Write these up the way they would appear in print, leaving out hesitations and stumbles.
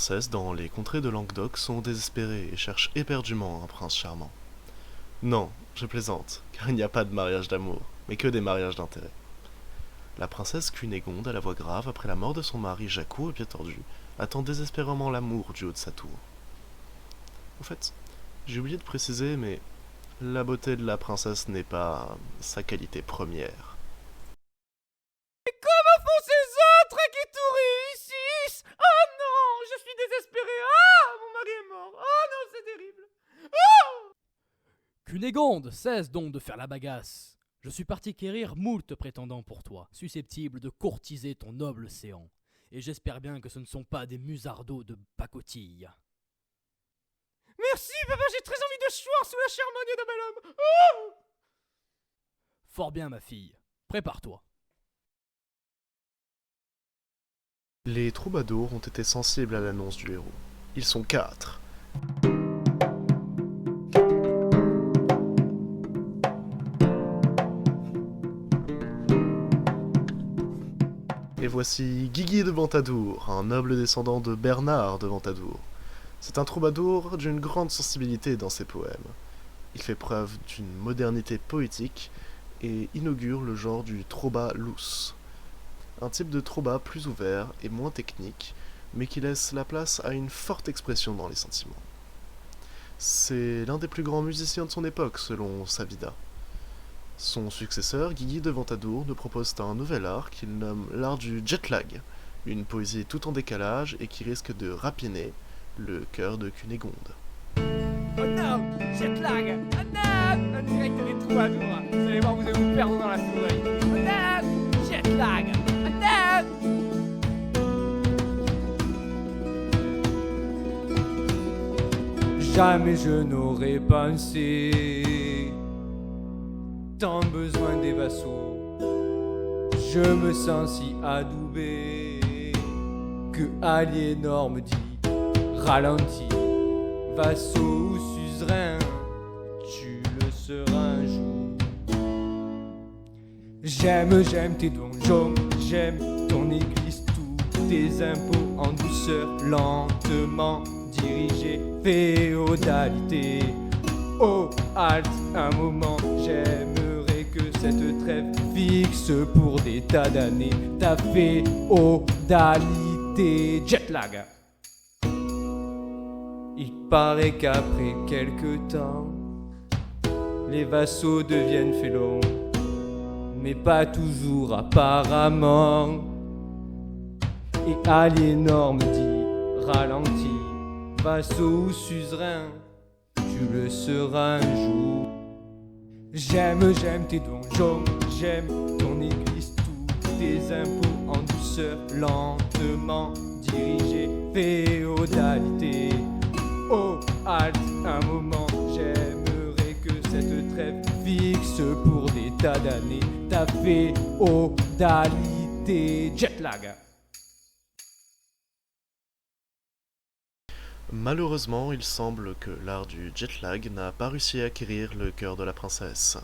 princesses dans les contrées de Languedoc sont désespérées et cherchent éperdument un prince charmant. Non, je plaisante, car il n'y a pas de mariage d'amour, mais que des mariages d'intérêt. La princesse Cunégonde, à la voix grave, après la mort de son mari Jacques au pied tordu, attend désespérément l'amour du haut de sa tour. Au fait, j'ai oublié de préciser, mais la beauté de la princesse n'est pas sa qualité première. Comment font ces autres qui tout réussissent? Oh non, je suis désespéré. Ah, mon mari est mort. Oh non, c'est terrible. Oh! Cunégonde, cesse donc de faire la bagasse. Je suis parti quérir moult prétendants pour toi, susceptibles de courtiser ton noble séant. Et j'espère bien que ce ne sont pas des musardots de pacotille. Merci, papa, j'ai très envie de choir sous la charmagne d'un bel homme. Oh! Fort bien, ma fille. Prépare-toi. Les troubadours ont été sensibles à l'annonce du héros. Ils sont 4. Et voici Guigui de Ventadour, un noble descendant de Bernard de Ventadour. C'est un troubadour d'une grande sensibilité dans ses poèmes. Il fait preuve d'une modernité poétique et inaugure le genre du troba loose. Un type de troba plus ouvert et moins technique, mais qui laisse la place à une forte expression dans les sentiments. C'est l'un des plus grands musiciens de son époque, selon Savida. Son successeur, Guigui de Ventadour, nous propose un nouvel art qu'il nomme l'art du jet-lag, une poésie tout en décalage et qui risque de rapiner le cœur de Cunégonde. Oh non, jet lag. Oh non, un direct des troubadours. Vous allez voir, vous allez vous perdre dans la souris. Oh non, jet lag. Oh non. Jamais je n'aurais pensé tant besoin des vassaux. Je me sens si adoubé que Aliénor me dit ralentis, vassaux ou suzerain, tu le seras un jour. J'aime tes donjons, j'aime ton église, tous tes impôts en douceur, lentement dirigés, féodalité. Oh, halte un moment, j'aimerais que cette trêve fixe pour des tas d'années ta féodalité. Jetlag. Il paraît qu'après quelque temps, les vassaux deviennent félons, mais pas toujours apparemment. Et Aliénor me dit ralentis, vassaux ou suzerain, tu le seras un jour. J'aime tes donjons, j'aime ton église, tous tes impôts en douceur, lentement dirigés, féodalité. Oh, halte un moment, j'aimerais que cette trêve fixe pour des tas d'années ta féodalité. Jetlag. Malheureusement, il semble que l'art du jet-lag n'a pas réussi à acquérir le cœur de la princesse.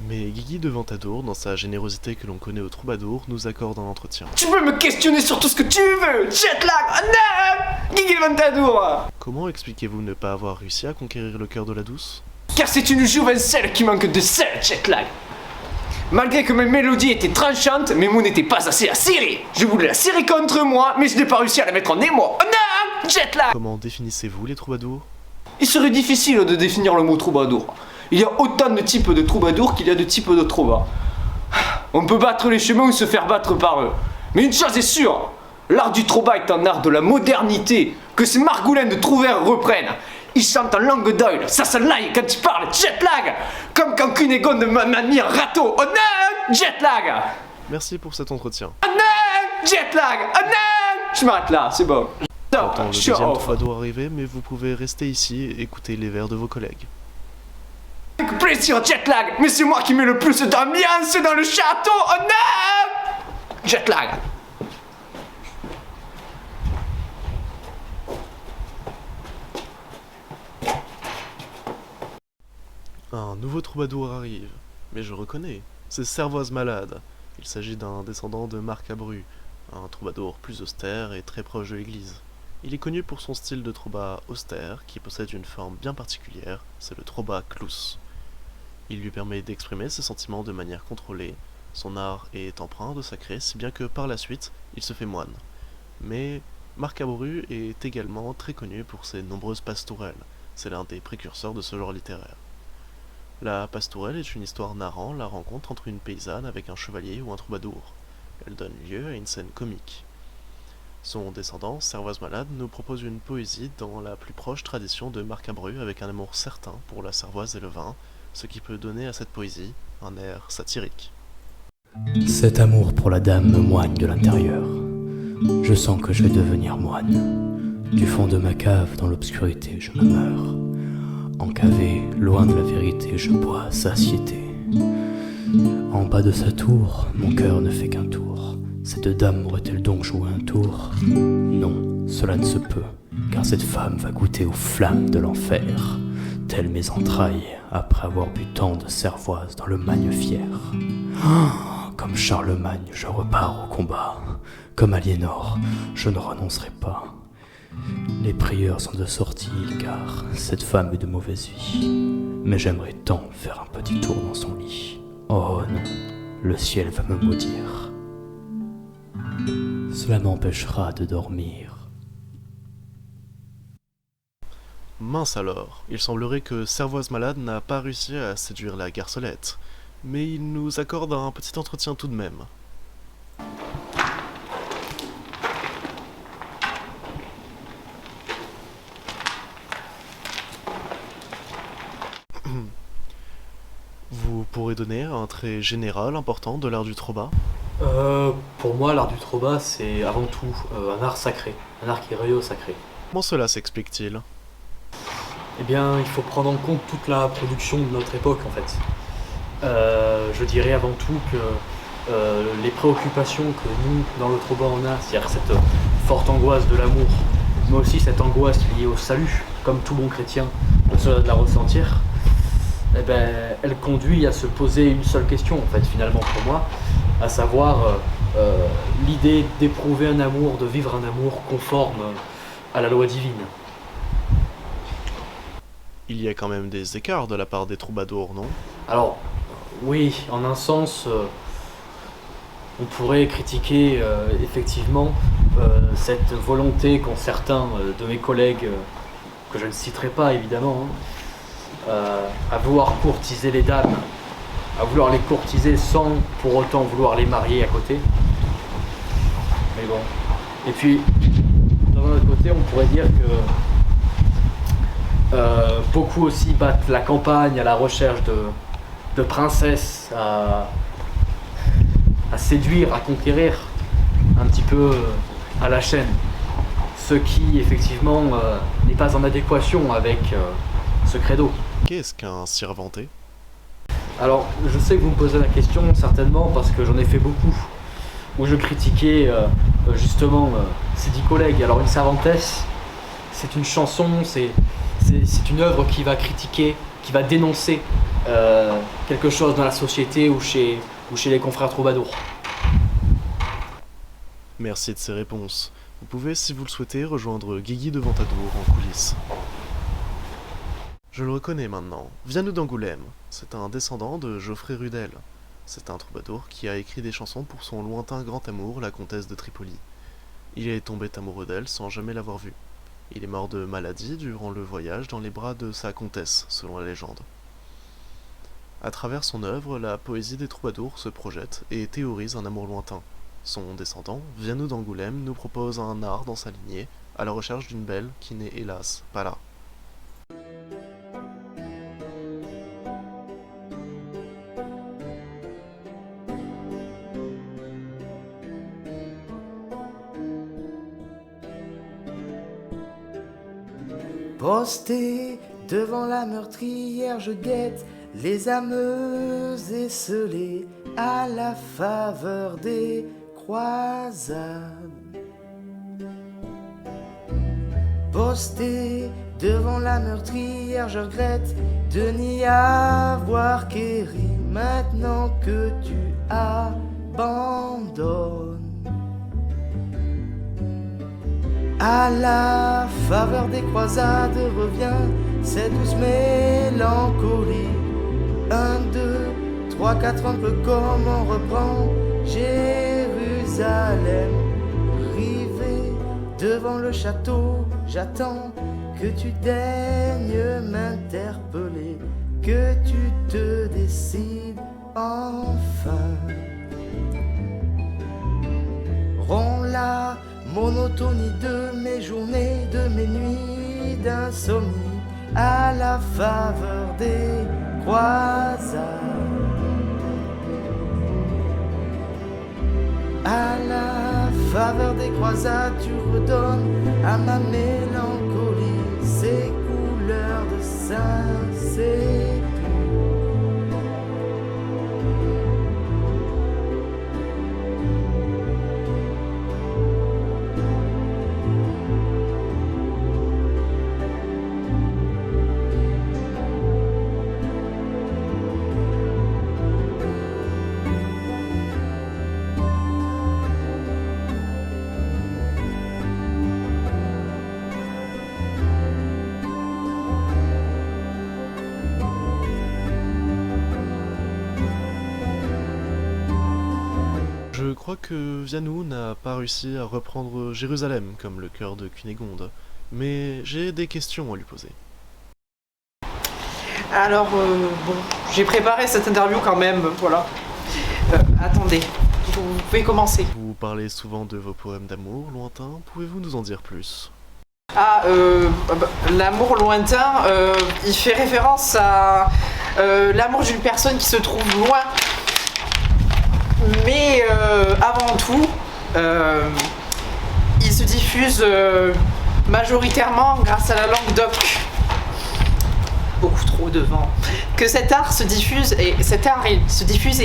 Mais Guigui de Ventadour, dans sa générosité que l'on connaît au troubadour, nous accorde un entretien. Tu peux me questionner sur tout ce que tu veux. Jet lag. Oh non, Guigui de Ventadour. Comment expliquez-vous ne pas avoir réussi à conquérir le cœur de la douce? Car c'est une jouvencelle qui manque de sel, jet lag. Malgré que mes mélodies étaient tranchantes, mes mots n'étaient pas assez acérés. Je voulais la serrer contre moi, mais je n'ai pas réussi à la mettre en émoi. Oh non, jet lag. Comment définissez-vous les troubadours? Il serait difficile de définir le mot troubadour. Il y a autant de types de troubadours qu'il y a de types de trouba. On peut battre les chemins ou se faire battre par eux. Mais une chose est sûre, l'art du trouba est un art de la modernité que ces margoulins de trouvères reprennent. Ils chantent en langue d'oil, ça se laille quand ils parlent jet lag, comme quand Cunégonde m'a mis un râteau. Oh non, jet lag. Merci pour cet entretien. Oh non, jet lag. Oh non. Je m'arrête là, c'est bon. J'entends le Je suis deuxième off. troubadour arriver, mais vous pouvez rester ici et écouter les vers de vos collègues. Avec plaisir, jet lag. Mais c'est moi qui mets le plus d'ambiance dans le château. Oh non, jet lag. Un nouveau troubadour arrive, mais je reconnais, c'est Servoise Malade. Il s'agit d'un descendant de Marc Abru, un troubadour plus austère et très proche de l'église. Il est connu pour son style de troba austère, qui possède une forme bien particulière, c'est le troba clous. Il lui permet d'exprimer ses sentiments de manière contrôlée, son art est empreint de sacré, si bien que par la suite, il se fait moine. Mais Marc Aboru est également très connu pour ses nombreuses pastourelles, c'est l'un des précurseurs de ce genre littéraire. La pastourelle est une histoire narrant la rencontre entre une paysanne avec un chevalier ou un troubadour. Elle donne lieu à une scène comique. Son descendant, Servoise Malade, nous propose une poésie dans la plus proche tradition de Marc Abru avec un amour certain pour la cervoise et le vin, ce qui peut donner à cette poésie un air satirique. Cet amour pour la dame me moigne de l'intérieur. Je sens que je vais devenir moine. Du fond de ma cave, dans l'obscurité, je me meurs. Encavé, loin de la vérité, je bois à satiété. En bas de sa tour, mon cœur ne fait qu'un tour. Cette dame aurait-elle donc joué un tour? Non, cela ne se peut, car cette femme va goûter aux flammes de l'enfer, telles mes entrailles, après avoir bu tant de cervoise dans le Magne fier. Comme Charlemagne, je repars au combat. Comme Aliénor, je ne renoncerai pas. Les prieurs sont de sortie, car cette femme est de mauvaise vie. Mais j'aimerais tant faire un petit tour dans son lit. Oh non, le ciel va me maudire. Cela m'empêchera de dormir. Mince alors, il semblerait que Servoise Malade n'a pas réussi à séduire la garcelette, mais il nous accorde un petit entretien tout de même. Vous pourrez donner un trait général important de l'art du troba? Pour moi, l'art du troba, c'est avant tout un art sacré, un art qui est relié au sacré. Comment cela s'explique-t-il? Eh bien, il faut prendre en compte toute la production de notre époque, en fait. Je dirais avant tout que les préoccupations que nous, dans le troba, on a, c'est-à-dire cette forte angoisse de l'amour, mais aussi cette angoisse liée au salut, comme tout bon chrétien se doit de la ressentir, eh ben, elle conduit à se poser une seule question, en fait, finalement, pour moi, à savoir l'idée d'éprouver un amour, de vivre un amour conforme à la loi divine. Il y a quand même des écarts de la part des troubadours, non? Alors, oui, en un sens, on pourrait critiquer effectivement cette volonté qu'ont certains de mes collègues, que je ne citerai pas évidemment, à vouloir courtiser les dames, à vouloir les courtiser sans pour autant vouloir les marier à côté. Mais bon. Et puis, d'un autre côté, on pourrait dire que beaucoup aussi battent la campagne à la recherche de princesses à séduire, à conquérir un petit peu à la chaîne. Ce qui, effectivement, n'est pas en adéquation avec ce credo. Qu'est-ce qu'un Sirventé? Alors, je sais que vous me posez la question, certainement, parce que j'en ai fait beaucoup, où je critiquais justement ces 10 collègues. Alors, une Cervantesse, c'est une chanson, c'est une œuvre qui va critiquer, qui va dénoncer quelque chose dans la société ou chez les confrères troubadours. Merci de ces réponses. Vous pouvez, si vous le souhaitez, rejoindre Guigui de Ventadour en coulisses. Je le reconnais maintenant. Vient-nous d'Angoulême. C'est un descendant de Geoffrey Rudel. C'est un troubadour qui a écrit des chansons pour son lointain grand amour, la comtesse de Tripoli. Il est tombé amoureux d'elle sans jamais l'avoir vue. Il est mort de maladie durant le voyage dans les bras de sa comtesse, selon la légende. À travers son œuvre, la poésie des troubadours se projette et théorise un amour lointain. Son descendant, Vient-nous d'Angoulême, nous propose un art dans sa lignée, à la recherche d'une belle qui n'est hélas pas là. Posté devant la meurtrière, je guette les âmes esselées à la faveur des croisades. Posté devant la meurtrière, je regrette de n'y avoir quéri maintenant que tu abandonnes. À la faveur des croisades revient cette douce mélancolie. 1, 2, 3, 4, un peu comme on reprend Jérusalem. Rivé devant le château, j'attends que tu daignes m'interpeller, que tu te décides enfin. Romps la monotonie de mes journées, de mes nuits d'insomnie, à la faveur des croisades. À la faveur des croisades, tu redonnes à ma mélancolie ses couleurs de Saint-Césaire. Je crois que Vianou n'a pas réussi à reprendre Jérusalem comme le cœur de Cunégonde, mais j'ai des questions à lui poser. Alors, bon, j'ai préparé cette interview quand même, voilà. Attendez, vous pouvez commencer. Vous parlez souvent de vos poèmes d'amour lointains, pouvez-vous nous en dire plus? Ah, l'amour lointain, il fait référence à l'amour d'une personne qui se trouve loin. Mais avant tout, il se diffuse majoritairement grâce à la langue d'oc. Beaucoup trop de vent. Que cet art se diffuse et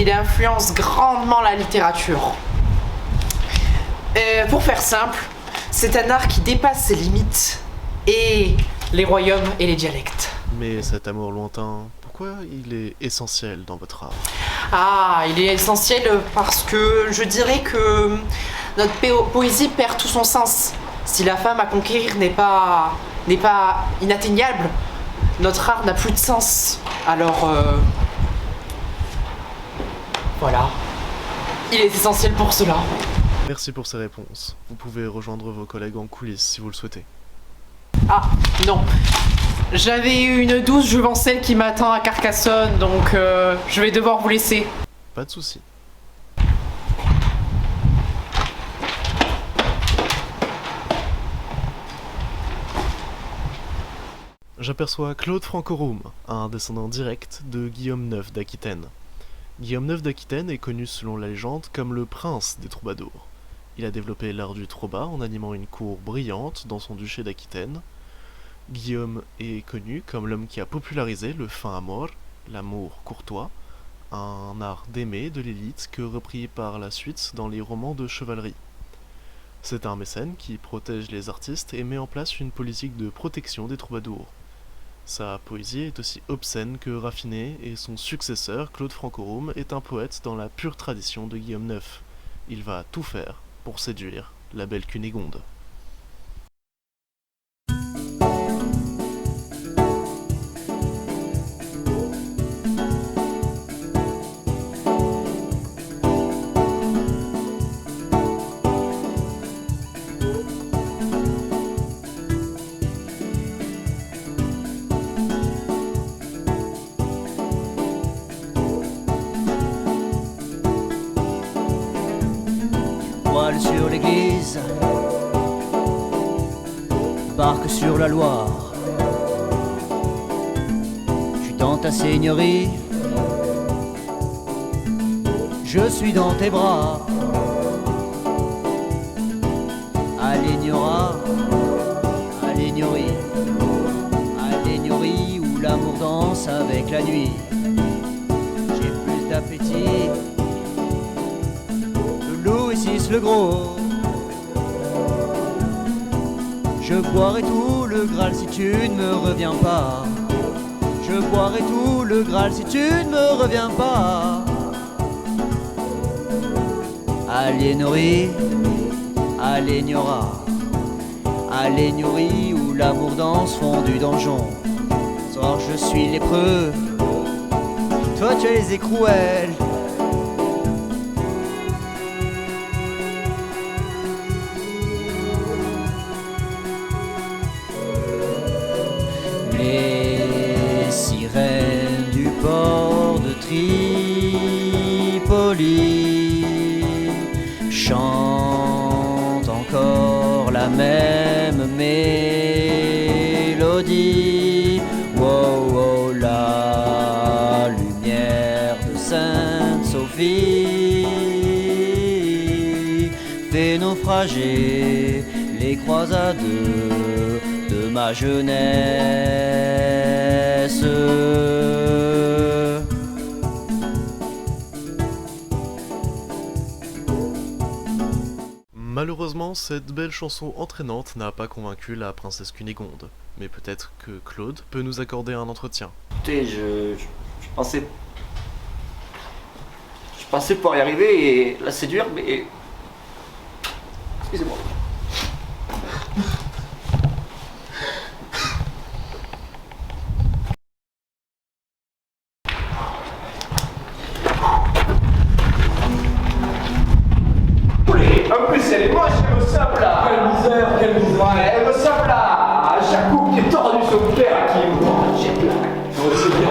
il influence grandement la littérature. Pour faire simple, c'est un art qui dépasse ses limites et les royaumes et les dialectes. Mais cet amour lointain, pourquoi il est essentiel dans votre art? Ah, il est essentiel parce que je dirais que notre poésie perd tout son sens. Si la femme à conquérir n'est pas inatteignable, notre art n'a plus de sens. Alors, voilà. Il est essentiel pour cela. Merci pour ces réponses. Vous pouvez rejoindre vos collègues en coulisses si vous le souhaitez. Ah, non. J'avais une douce juvencelle qui m'attend à Carcassonne, donc je vais devoir vous laisser. Pas de souci. J'aperçois Claude Francorum, un descendant direct de Guillaume IX d'Aquitaine. Guillaume IX d'Aquitaine est connu selon la légende comme le prince des troubadours. Il a développé l'art du trobat en animant une cour brillante dans son duché d'Aquitaine. Guillaume est connu comme l'homme qui a popularisé le fin amour, l'amour courtois, un art d'aimer de l'élite que repris par la suite dans les romans de chevalerie. C'est un mécène qui protège les artistes et met en place une politique de protection des troubadours. Sa poésie est aussi obscène que raffinée et son successeur, Claude Francorum, est un poète dans la pure tradition de Guillaume IX. Il va tout faire pour séduire la belle Cunégonde. Voile sur l'église, barque sur la Loire. Je suis dans ta seigneurie, je suis dans tes bras. À l'Aignora, à l'Aignorie, à l'Aignorie où l'amour danse avec la nuit. J'ai plus d'appétit. Louis VI le Gros. Je boirai tout le Graal si tu ne me reviens pas. Je boirai tout le Graal si tu ne me reviens pas. À l'Aignorie, à l'Aignora, à l'aigneurie où l'amour danse fondu donjon. Or je suis lépreux, toi tu as les écrouelles. Les sirènes du port de Tripoli chantent encore la même mélodie. Wow, wow, la lumière de Sainte-Sophie fait naufrager les croisades de ma jeunesse. Malheureusement, cette belle chanson entraînante n'a pas convaincu la princesse Cunégonde. Mais peut-être que Claude peut nous accorder un entretien. Écoutez, je pensais pouvoir y arriver et la séduire, mais... Excusez-moi. En plus, elle est moche, elle ressemble là. Quelle misère, quelle misère. Ouais, elle ressemble là à Jacob qui est tordu son père qui est mort.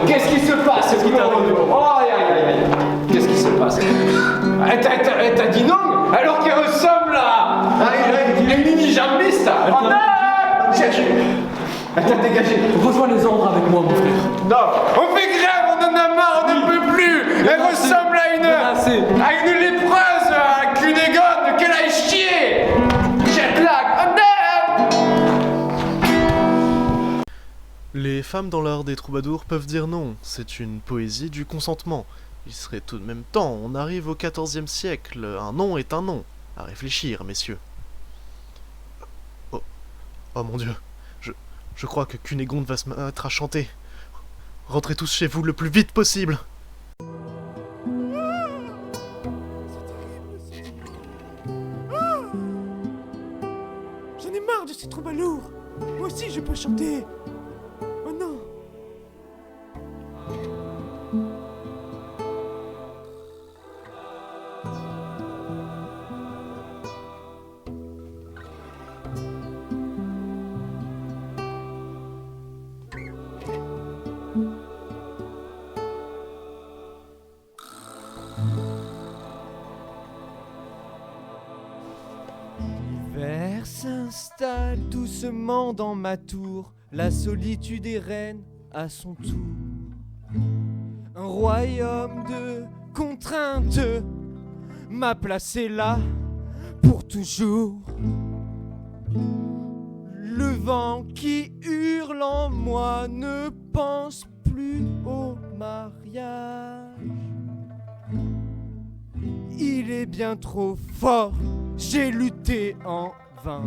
Qu'est-ce qui se passe? Oh, aïe, aïe, aïe. Qu'est-ce qui se passe? Elle t'a dit non alors qu'elle ressemble là. Il a une mini-jambiste là. Oh non. Elle t'a dégagé. Rejoins les ordres avec moi, mon frère. Non, on fait grève, on en a marre, on ne peut plus. Elle ressemble à une lépreuse, à Cunégonde, qu'elle aille chier. Jetlag, oh non. Les femmes dans l'art des troubadours peuvent dire non, c'est une poésie du consentement. Il serait tout de même temps, on arrive au XIVe siècle, un non est un non. À réfléchir, messieurs. Oh mon Dieu, je crois que Cunégonde va se mettre à chanter. Rentrez tous chez vous le plus vite possible. J'en ai marre de ces troubadours. Moi aussi je peux chanter. Oh non. L'hiver s'installe doucement dans ma tour. La solitude est reine à son tour. Un royaume de contraintes m'a placé là pour toujours. Le vent qui hurle en moi ne pense plus au mariage. Il est bien trop fort, j'ai lutté en vain.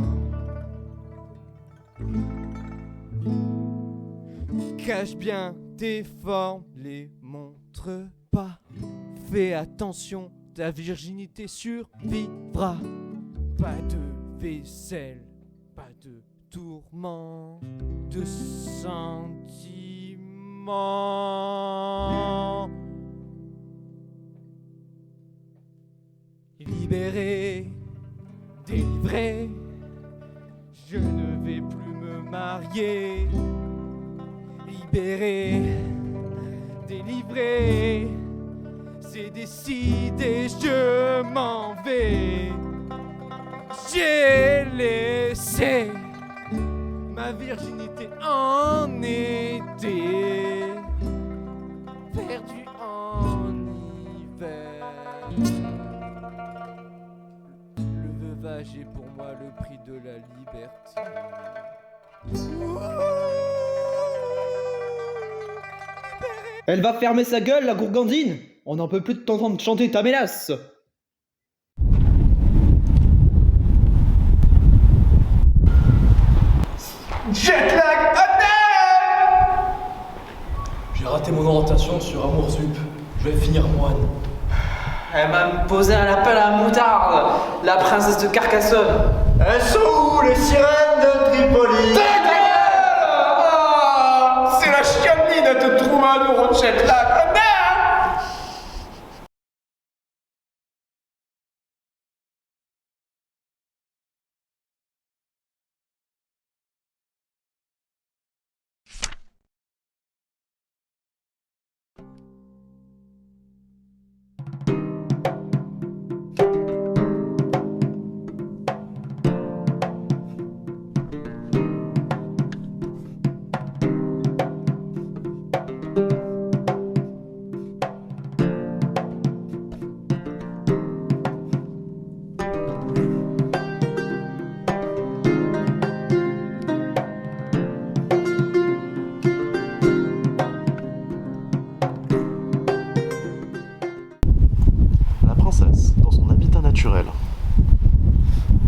Cache bien tes formes, les montre pas. Fais attention, ta virginité survivra. Pas de vaisselle, pas de tourment, de sentiments. Libéré, délivré, je ne vais plus me marier. Libéré, délivré, c'est décidé, je m'en vais. J'ai laissé ma virginité en été, perdue en hiver. Le veuvage est pour moi le prix de la liberté. Elle va fermer sa gueule, la gourgandine. On n'en peut plus de t'entendre chanter ta mélasse. Jetlag, J'ai raté mon orientation sur Amour Sup. Je vais finir moine. Elle m'a posé un appel à la moutarde, la princesse de Carcassonne. elles sont où les sirènes de Tripoli. C'est la chienlit de te troubadour Rochette là, connard. La princesse, dans son habitat naturel,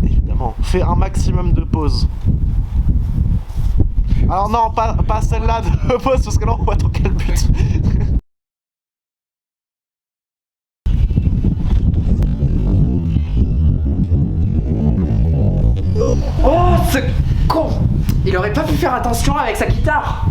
évidemment, fait un maximum de pauses. Alors non, pas celle-là de pause, parce que là on voit dans quel but. Oh, ce con! Il aurait pas pu faire attention avec sa guitare.